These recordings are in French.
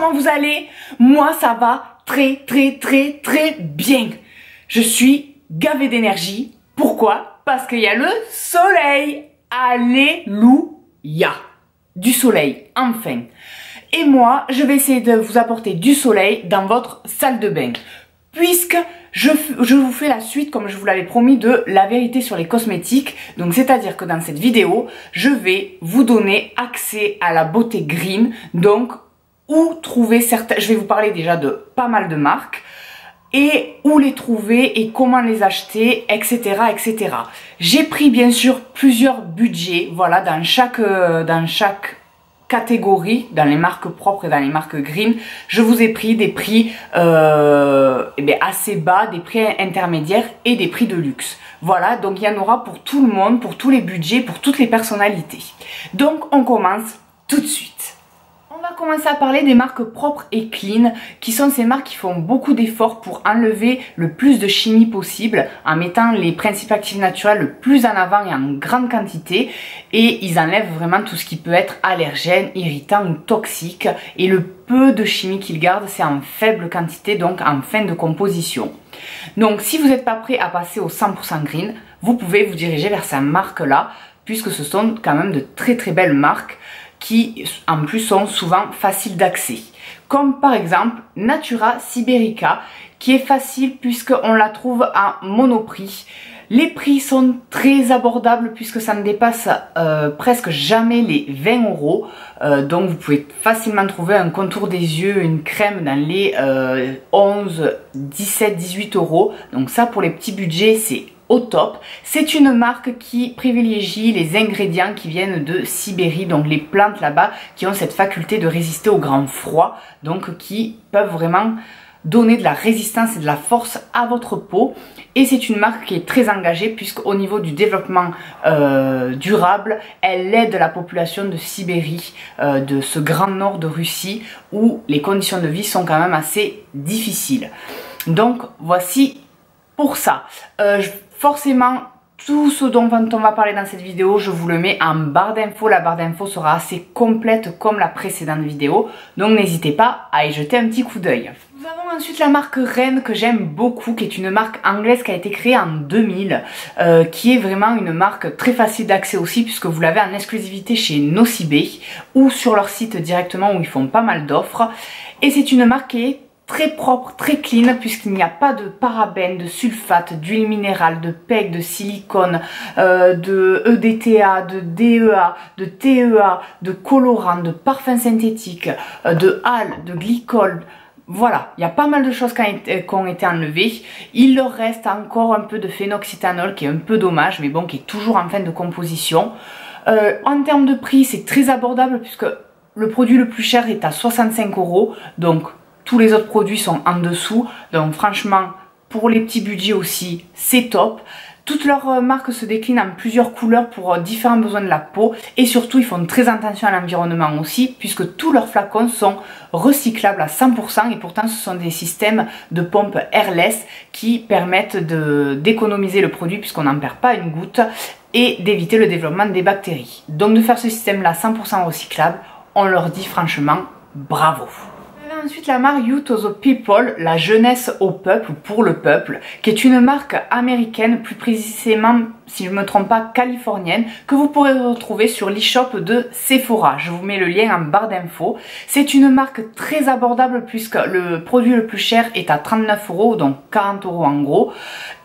comment vous allez? Moi ça va très bien. Je suis gavée d'énergie. Pourquoi? Parce qu'il y a le soleil. Alléluia. Du soleil, enfin. Et moi, je vais essayer de vous apporter du soleil dans votre salle de bain. Puisque je vous fais la suite, comme je vous l'avais promis, de la vérité sur les cosmétiques. Donc c'est-à-dire que dans cette vidéo, je vais vous donner accès à la beauté green. Donc où trouver certains... Je vais vous parler déjà de pas mal de marques. Et où les trouver et comment les acheter, etc. etc. J'ai pris bien sûr plusieurs budgets, voilà, dans chaque catégorie, dans les marques propres et dans les marques green, je vous ai pris des prix assez bas, des prix intermédiaires et des prix de luxe. Voilà, donc il y en aura pour tout le monde, pour tous les budgets, pour toutes les personnalités. Donc on commence tout de suite. On va commencer à parler des marques propres et clean, qui sont ces marques qui font beaucoup d'efforts pour enlever le plus de chimie possible, en mettant les principes actifs naturels le plus en avant et en grande quantité, et ils enlèvent vraiment tout ce qui peut être allergène, irritant ou toxique, et le peu de chimie qu'ils gardent, c'est en faible quantité, donc en fin de composition. Donc si vous n'êtes pas prêt à passer au 100% green, vous pouvez vous diriger vers ces marques-là, puisque ce sont quand même de très belles marques, qui en plus sont souvent faciles d'accès. Comme par exemple Natura Siberica, qui est facile puisqu'on la trouve à monoprix. Les prix sont très abordables puisque ça ne dépasse presque jamais les 20 €. Donc vous pouvez facilement trouver un contour des yeux, une crème dans les 11, 17, 18 €. Donc ça pour les petits budgets c'est au top. C'est une marque qui privilégie les ingrédients qui viennent de Sibérie, donc les plantes là-bas qui ont cette faculté de résister au grand froid, donc qui peuvent vraiment donner de la résistance et de la force à votre peau. Et c'est une marque qui est très engagée puisqu'au niveau du développement durable, elle aide la population de Sibérie, de ce grand nord de Russie où les conditions de vie sont quand même assez difficiles. Donc voici pour ça. Forcément, tout ce dont on va parler dans cette vidéo, je vous le mets en barre d'infos. La barre d'infos sera assez complète comme la précédente vidéo. Donc n'hésitez pas à y jeter un petit coup d'œil. Nous avons ensuite la marque Ren que j'aime beaucoup, qui est une marque anglaise qui a été créée en 2000, qui est vraiment une marque très facile d'accès aussi puisque vous l'avez en exclusivité chez Nocibé ou sur leur site directement où ils font pas mal d'offres. Et c'est une marque qui est très propre, très clean puisqu'il n'y a pas de parabènes, de sulfate, d'huile minérale, de PEG, de silicone, de EDTA, de DEA, de TEA, de colorants, de parfums synthétiques, de hal, de glycol. Voilà, il y a pas mal de choses qui ont été enlevées. Il leur reste encore un peu de phénoxyéthanol qui est un peu dommage, mais bon, qui est toujours en fin de composition. En termes de prix, c'est très abordable puisque le produit le plus cher est à 65 €, donc tous les autres produits sont en dessous, donc franchement, pour les petits budgets aussi, c'est top. Toutes leurs marques se déclinent en plusieurs couleurs pour différents besoins de la peau. Et surtout, ils font très attention à l'environnement aussi, puisque tous leurs flacons sont recyclables à 100%. Et pourtant, ce sont des systèmes de pompe airless qui permettent d'économiser le produit, puisqu'on n'en perd pas une goutte, et d'éviter le développement des bactéries. Donc de faire ce système-là 100% recyclable, on leur dit franchement bravo. Ensuite la marque Youth to the People, la jeunesse au peuple ou pour le peuple, qui est une marque américaine, plus précisément si je ne me trompe pas californienne, que vous pourrez retrouver sur l'e-shop de Sephora. Je vous mets le lien en barre d'infos. C'est une marque très abordable puisque le produit le plus cher est à 39 €, donc 40 € en gros.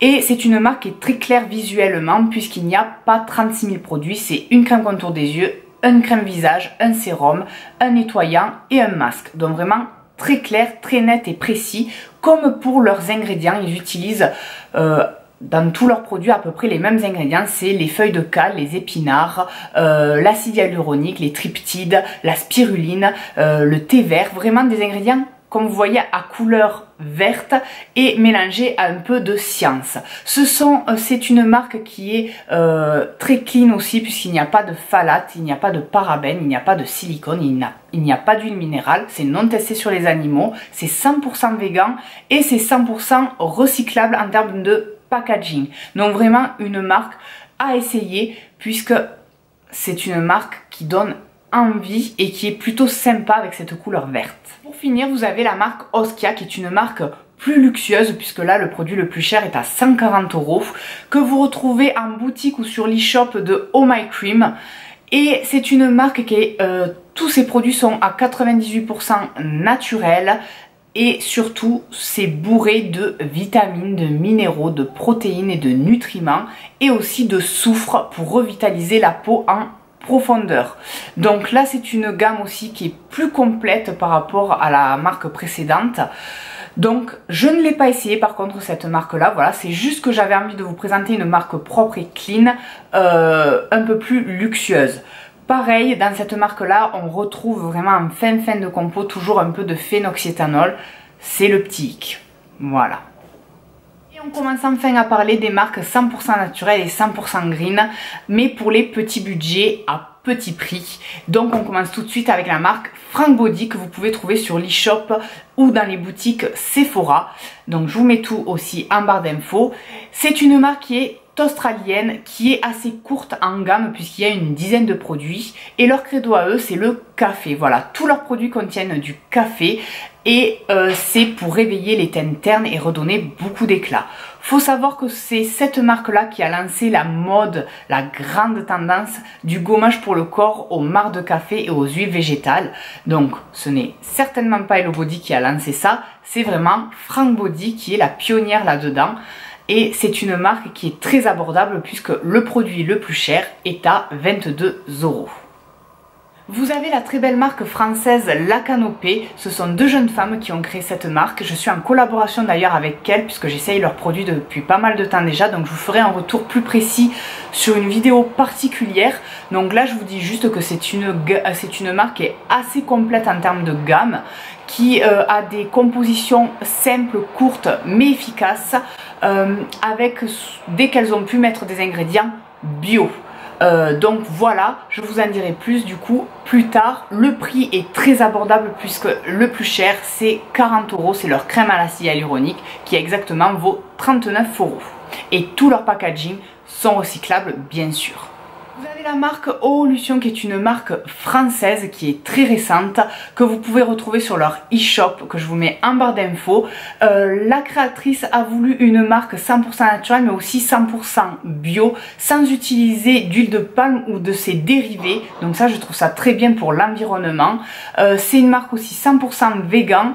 Et c'est une marque qui est très claire visuellement puisqu'il n'y a pas 36 000 produits, c'est une crème contour des yeux, une crème visage, un sérum, un nettoyant et un masque. Donc vraiment très clair, très net et précis. Comme pour leurs ingrédients, ils utilisent dans tous leurs produits à peu près les mêmes ingrédients. C'est les feuilles de cale, les épinards, l'acide hyaluronique, les tryptides, la spiruline, le thé vert. Vraiment des ingrédients comme vous voyez à couleur verte et mélangée à un peu de science. C'est une marque qui est très clean aussi puisqu'il n'y a pas de phtalates, il n'y a pas de parabènes, il n'y a pas de silicone, il n'y a pas d'huile minérale, c'est non testé sur les animaux, c'est 100% végan et c'est 100% recyclable en termes de packaging. Donc vraiment une marque à essayer puisque c'est une marque qui donne envie et qui est plutôt sympa avec cette couleur verte. Pour finir, vous avez la marque Oskia qui est une marque plus luxueuse puisque là le produit le plus cher est à 140 €, que vous retrouvez en boutique ou sur l'e-shop de Oh My Cream. Et c'est une marque qui est, tous ses produits sont à 98% naturels et surtout c'est bourré de vitamines, de minéraux, de protéines et de nutriments et aussi de soufre pour revitaliser la peau en profondeur. Donc là c'est une gamme aussi qui est plus complète par rapport à la marque précédente. Donc je ne l'ai pas essayé par contre cette marque là, voilà, c'est juste que j'avais envie de vous présenter une marque propre et clean, un peu plus luxueuse. Pareil, dans cette marque là on retrouve vraiment en fin de compo toujours un peu de phénoxyéthanol, c'est le petit hic, voilà. Et on commence enfin à parler des marques 100% naturelles et 100% green, mais pour les petits budgets à petit prix. Donc on commence tout de suite avec la marque Frank Body que vous pouvez trouver sur l'e-shop ou dans les boutiques Sephora. Donc je vous mets tout aussi en barre d'infos. C'est une marque qui est australienne, qui est assez courte en gamme puisqu'il y a une dizaine de produits et leur credo à eux c'est le café. Voilà, tous leurs produits contiennent du café et c'est pour réveiller les teintes ternes et redonner beaucoup d'éclat. Faut savoir que c'est cette marque là qui a lancé la mode, la grande tendance du gommage pour le corps aux marcs de café et aux huiles végétales. Donc ce n'est certainement pas Hello Body qui a lancé ça, c'est vraiment Frank Body qui est la pionnière là-dedans. Et c'est une marque qui est très abordable puisque le produit le plus cher est à 22 €. Vous avez la très belle marque française La Canopée, ce sont deux jeunes femmes qui ont créé cette marque. Je suis en collaboration d'ailleurs avec elles puisque j'essaye leurs produits depuis pas mal de temps déjà, donc je vous ferai un retour plus précis sur une vidéo particulière. Donc là je vous dis juste que c'est une marque qui est assez complète en termes de gamme, qui a des compositions simples, courtes mais efficaces, avec dès qu'elles ont pu mettre des ingrédients bio. Donc voilà, je vous en dirai plus du coup plus tard. Le prix est très abordable puisque le plus cher c'est 40 €, c'est leur crème à l'acide hyaluronique qui exactement vaut 39 €. Et tous leurs packaging sont recyclables bien sûr. Vous avez la marque Oolution qui est une marque française qui est très récente, que vous pouvez retrouver sur leur e-shop que je vous mets en barre d'infos. La créatrice a voulu une marque 100% naturelle mais aussi 100% bio, sans utiliser d'huile de palme ou de ses dérivés. Donc ça je trouve ça très bien pour l'environnement. C'est une marque aussi 100% vegan,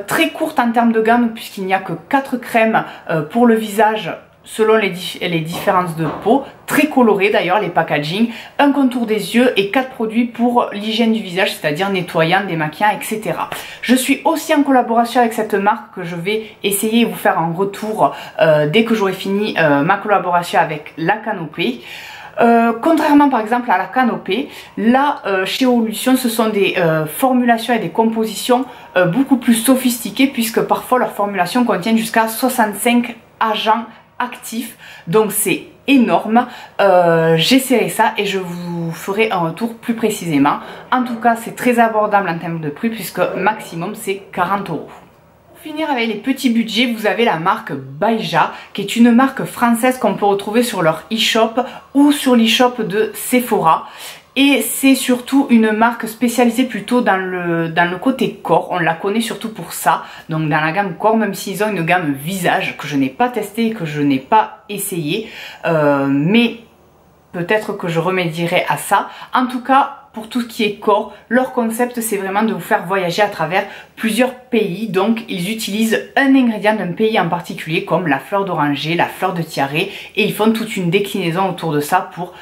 très courte en termes de gamme puisqu'il n'y a que 4 crèmes pour le visage selon les différences de peau, très colorées d'ailleurs les packaging, un contour des yeux et 4 produits pour l'hygiène du visage, c'est-à-dire nettoyant, démaquillant, etc. Je suis aussi en collaboration avec cette marque que je vais essayer et vous faire un retour dès que j'aurai fini ma collaboration avec La Canopée. Contrairement par exemple à La Canopée, là chez Oolution ce sont des formulations et des compositions beaucoup plus sophistiquées puisque parfois leurs formulations contiennent jusqu'à 65 agents actifs, donc c'est énorme. J'essaierai ça et je vous ferai un retour plus précisément. En tout cas c'est très abordable en termes de prix puisque maximum c'est 40 €. Pour finir avec les petits budgets, vous avez la marque Baija qui est une marque française qu'on peut retrouver sur leur e-shop ou sur l'e-shop de Sephora. Et c'est surtout une marque spécialisée plutôt dans le côté corps, on la connaît surtout pour ça, donc dans la gamme corps, même s'ils ont une gamme visage que je n'ai pas testé et que je n'ai pas essayé, mais peut-être que je remédierai à ça. En tout cas, pour tout ce qui est corps, leur concept c'est vraiment de vous faire voyager à travers plusieurs pays. Donc ils utilisent un ingrédient d'un pays en particulier comme la fleur d'oranger, la fleur de tiare, et ils font toute une déclinaison autour de ça pour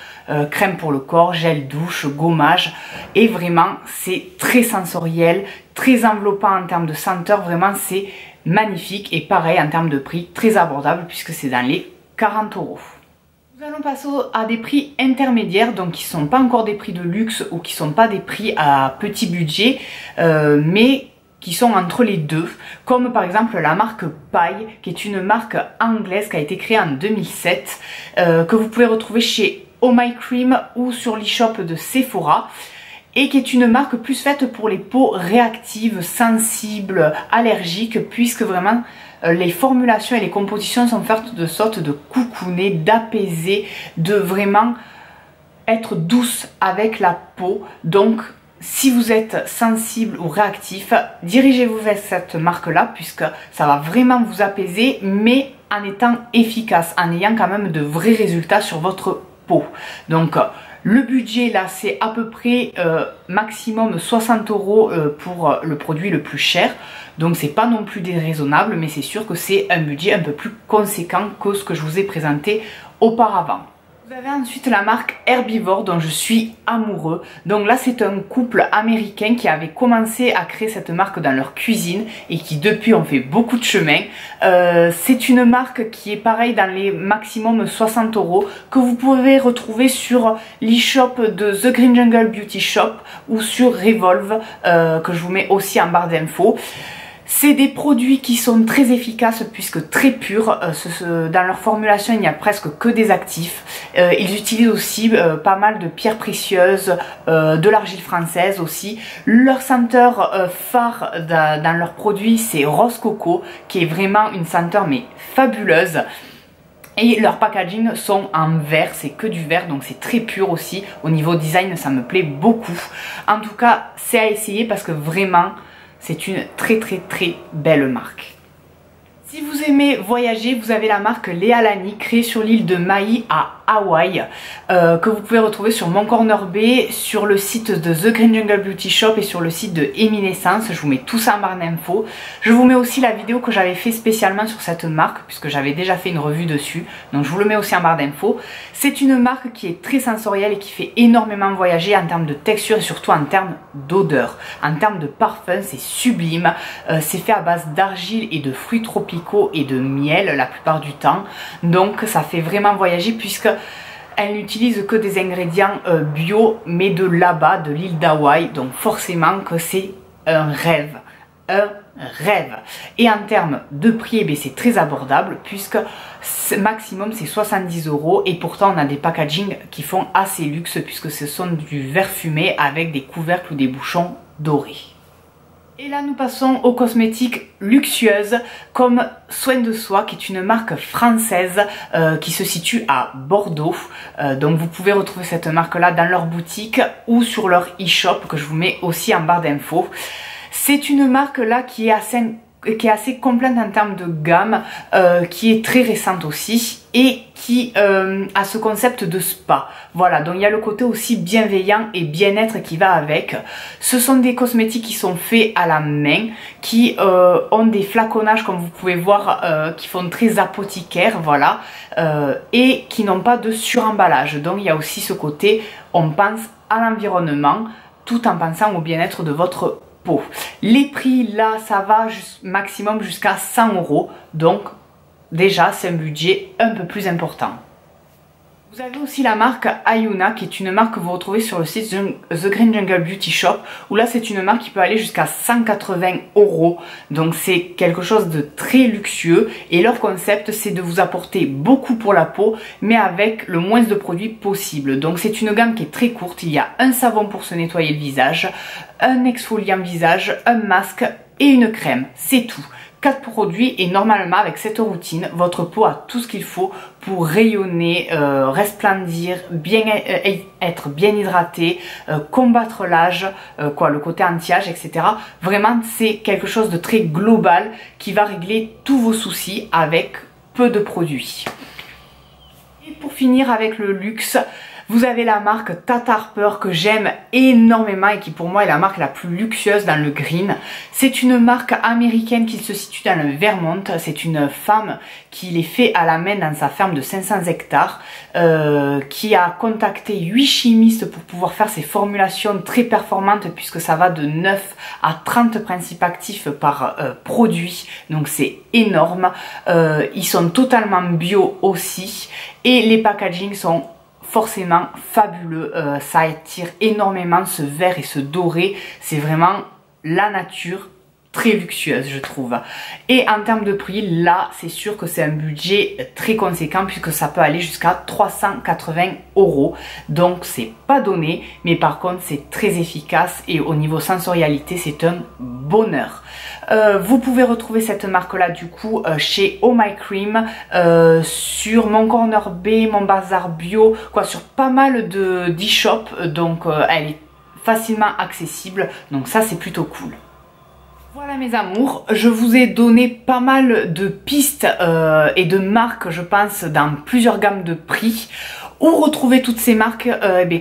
crème pour le corps, gel douche, gommage, et vraiment c'est très sensoriel, très enveloppant en termes de senteur, vraiment c'est magnifique et pareil en termes de prix, très abordable puisque c'est dans les 40 €. Nous allons passer à des prix intermédiaires, donc qui ne sont pas encore des prix de luxe ou qui ne sont pas des prix à petit budget, mais qui sont entre les deux, comme par exemple la marque Paille, qui est une marque anglaise qui a été créée en 2007, que vous pouvez retrouver chez Oh My Cream ou sur l'e-shop de Sephora, et qui est une marque plus faite pour les peaux réactives, sensibles, allergiques, puisque vraiment les formulations et les compositions sont faites de sorte de coucouner, d'apaiser, de vraiment être douce avec la peau. Donc si vous êtes sensible ou réactif, dirigez-vous vers cette marque-là puisque ça va vraiment vous apaiser, mais en étant efficace, en ayant quand même de vrais résultats sur votre peau. Donc le budget là c'est à peu près maximum 60 € pour le produit le plus cher. Donc c'est pas non plus déraisonnable, mais c'est sûr que c'est un budget un peu plus conséquent que ce que je vous ai présenté auparavant. Vous avez ensuite la marque Herbivore dont je suis amoureux. Donc là c'est un couple américain qui avait commencé à créer cette marque dans leur cuisine et qui depuis ont fait beaucoup de chemin. C'est une marque qui est pareil dans les maximum 60 € que vous pouvez retrouver sur l'e-shop de The Green Jungle Beauty Shop ou sur Revolve que je vous mets aussi en barre d'infos. C'est des produits qui sont très efficaces puisque très purs. Dans leur formulation, il n'y a presque que des actifs. Ils utilisent aussi pas mal de pierres précieuses, de l'argile française aussi. Leur senteur phare dans leurs produits, c'est Rose Coco, qui est vraiment une senteur mais fabuleuse. Et leurs packaging sont en verre, c'est que du verre, donc c'est très pur aussi. Au niveau design, ça me plaît beaucoup. En tout cas, c'est à essayer parce que vraiment, c'est une très belle marque. Si vous aimez voyager, vous avez la marque Léa Lani, créée sur l'île de Maui à Hawaï, que vous pouvez retrouver sur Mon Corner Bay, sur le site de The Green Jungle Beauty Shop et sur le site de Eminescence. Je vous mets tout ça en barre d'infos. Je vous mets aussi la vidéo que j'avais fait spécialement sur cette marque, puisque j'avais déjà fait une revue dessus. Donc je vous le mets aussi en barre d'infos. C'est une marque qui est très sensorielle et qui fait énormément voyager en termes de texture et surtout en termes d'odeur. En termes de parfum, c'est sublime. C'est fait à base d'argile et de fruits tropicaux et de miel la plupart du temps. Donc ça fait vraiment voyager puisque elle n'utilise que des ingrédients bio mais de là-bas, de l'île d'Hawaï. Donc forcément que c'est un rêve. Un rêve. Et en termes de prix, eh c'est très abordable puisque maximum c'est 70 € et pourtant on a des packaging qui font assez luxe puisque ce sont du verre fumé avec des couvercles ou des bouchons dorés. Et là nous passons aux cosmétiques luxueuses comme Soin de Soi qui est une marque française qui se situe à Bordeaux. Donc vous pouvez retrouver cette marque là dans leur boutique ou sur leur e-shop que je vous mets aussi en barre d'infos. C'est une marque là qui est assez complète en termes de gamme, qui est très récente aussi et qui a ce concept de spa. Voilà, donc il y a le côté aussi bienveillant et bien-être qui va avec. Ce sont des cosmétiques qui sont faits à la main, qui ont des flaconnages comme vous pouvez voir, qui font très apothicaire, voilà, et qui n'ont pas de suremballage. Donc il y a aussi ce côté, on pense à l'environnement tout en pensant au bien-être de votre peau. Les prix là ça va maximum jusqu'à 100 €, donc déjà c'est un budget un peu plus important. Vous avez aussi la marque Ayuna qui est une marque que vous retrouvez sur le site The Green Jungle Beauty Shop où là c'est une marque qui peut aller jusqu'à 180 €. Donc c'est quelque chose de très luxueux et leur concept c'est de vous apporter beaucoup pour la peau mais avec le moins de produits possible. Donc c'est une gamme qui est très courte. Il y a un savon pour se nettoyer le visage, un exfoliant visage, un masque et une crème. C'est tout. 4 produits et normalement avec cette routine, votre peau a tout ce qu'il faut pour rayonner, resplendir, être bien hydraté, combattre l'âge, le côté anti-âge, etc. Vraiment, c'est quelque chose de très global qui va régler tous vos soucis avec peu de produits. Et pour finir avec le luxe, vous avez la marque Tata Harper que j'aime énormément et qui pour moi est la marque la plus luxueuse dans le green. C'est une marque américaine qui se situe dans le Vermont. C'est une femme qui les fait à la main dans sa ferme de 500 hectares, qui a contacté 8 chimistes pour pouvoir faire ces formulations très performantes puisque ça va de 9 à 30 principes actifs par produit. Donc c'est énorme. Ils sont totalement bio aussi et les packaging sont forcément fabuleux, ça attire énormément ce vert et ce doré, c'est vraiment la nature, très luxueuse je trouve. Et en termes de prix, là c'est sûr que c'est un budget très conséquent puisque ça peut aller jusqu'à 380 €. Donc c'est pas donné, mais par contre c'est très efficace et au niveau sensorialité c'est un bonheur. Vous pouvez retrouver cette marque là du coup chez Oh My Cream, sur Mon Corner B, Mon Bazar Bio, quoi, sur pas mal de d'e-shop, donc elle est facilement accessible, donc ça c'est plutôt cool. Voilà mes amours, je vous ai donné pas mal de pistes et de marques, je pense, dans plusieurs gammes de prix. Où retrouver toutes ces marques,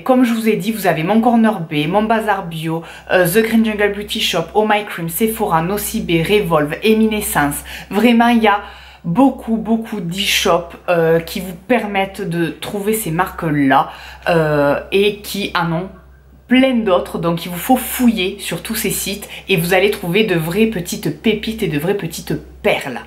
comme je vous ai dit, vous avez Mon Corner B, Mon Bazar Bio, The Green Jungle Beauty Shop, Oh My Cream, Sephora, Nocibé, Revolve, Eminescence. Vraiment, il y a beaucoup d'e-shops qui vous permettent de trouver ces marques-là et qui en ont plein d'autres, donc il vous faut fouiller sur tous ces sites et vous allez trouver de vraies petites pépites et de vraies petites perles.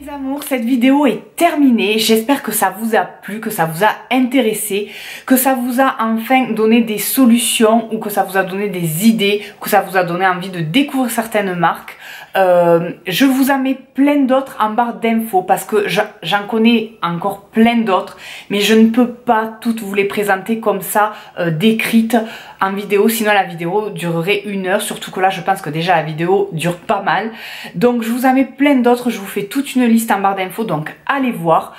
Les amours, cette vidéo est terminée, j'espère que ça vous a plu, que ça vous a intéressé, que ça vous a enfin donné des solutions ou que ça vous a donné des idées, que ça vous a donné envie de découvrir certaines marques. Je vous en mets plein d'autres en barre d'infos parce que j'en connais encore plein d'autres, mais je ne peux pas toutes vous les présenter comme ça, décrites en vidéo, sinon la vidéo durerait 1 heure, surtout que là je pense que déjà la vidéo dure pas mal. Donc je vous en mets plein d'autres, je vous fais toute une liste en barre d'infos, donc allez voir.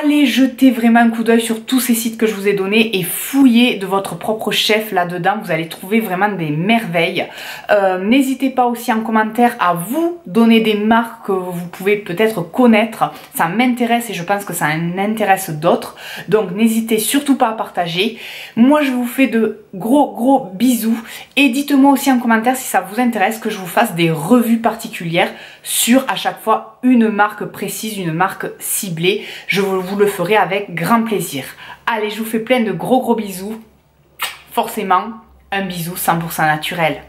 Allez jeter vraiment un coup d'œil sur tous ces sites que je vous ai donnés et fouillez de votre propre chef là-dedans. Vous allez trouver vraiment des merveilles. N'hésitez pas aussi en commentaire à vous donner des marques que vous pouvez peut-être connaître. Ça m'intéresse et je pense que ça en intéresse d'autres. Donc n'hésitez surtout pas à partager. Moi je vous fais de gros bisous. Et dites-moi aussi en commentaire si ça vous intéresse que je vous fasse des revues particulières sur à chaque fois une marque précise, une marque ciblée. Je vous le ferai avec grand plaisir. Allez, je vous fais plein de gros bisous. Forcément, un bisou 100% naturel.